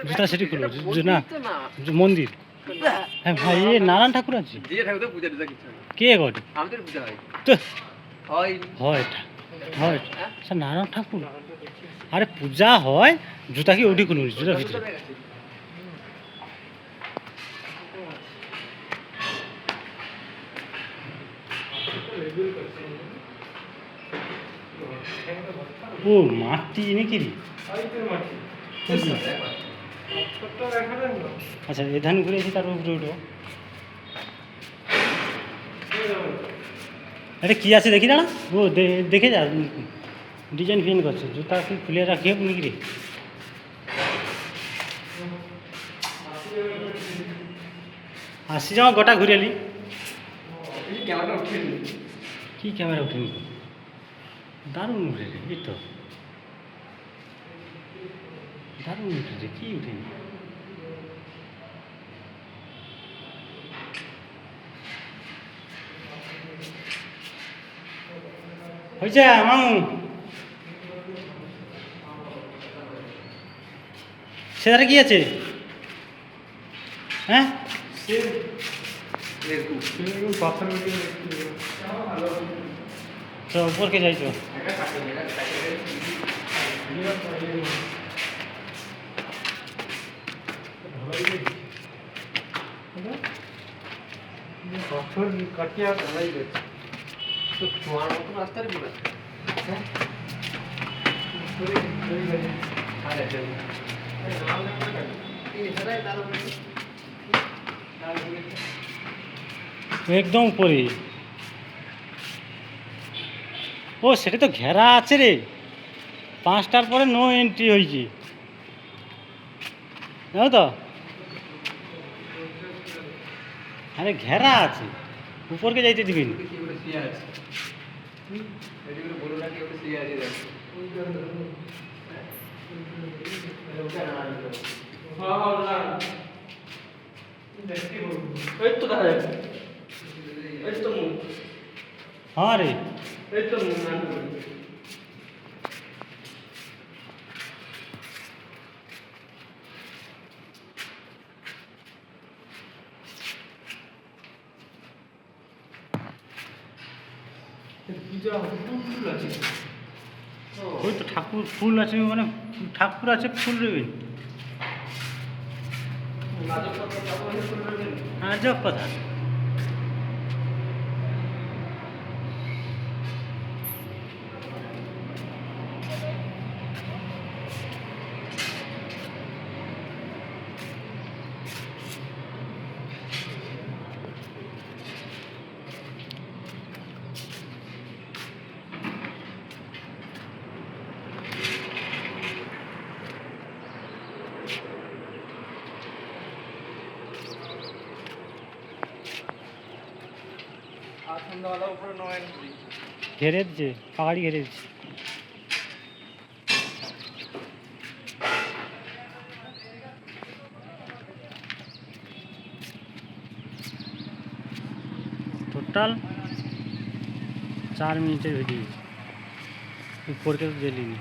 জুতা সেটি খুলো না মন্দির। হ্যাঁ ভাই এ নারায়ণ ঠাকুর আছে কে গড হয় হয় হয় স্যার নারায়ণ ঠাকুর আরে পূজা হয় জুতা কি ওটি খুলুন জুতা ভিতরে ও মাটি নাকি আচ্ছা এ ধান ঘুরে এসে তার উপরে উঠবো এটা কি আছে দেখি না ও দেখে যা ডিজাইন ফিন করছে জুতা কি খুলে রাখি নাকি রে আসি যাওয়া গোটা ঘুরে এলি কি ক্যামেরা উঠেনি দারুণ উঠে রে এই তো দারুণ উঠে রে কি উঠেনি হয়েছে মামু সেধারে কি আছে হ্যাঁ তো উপরকে যাইছো পাথর কাটিয়া ঢালাই গেছে তো তোমার মতো রাস্তার কি একদম উপরে ও সেটা তো ঘেরা আছে রে 5টার পরে নো এন্ট্রি হয়েছে জানো তো আরে ঘেরা আছে উপরকে যাইতে দিবি হ্যাঁ রে ওই তো ঠাকুর ফুল আছে মানে ঠাকুর আছে ফুল দেবেন আজব কথা ঘেরে দিচ্ছে পাহাড়ি ঘেরে দিচ্ছে টোটাল 4 মিনিটের ভিডিও উপরকে তো জেলিনি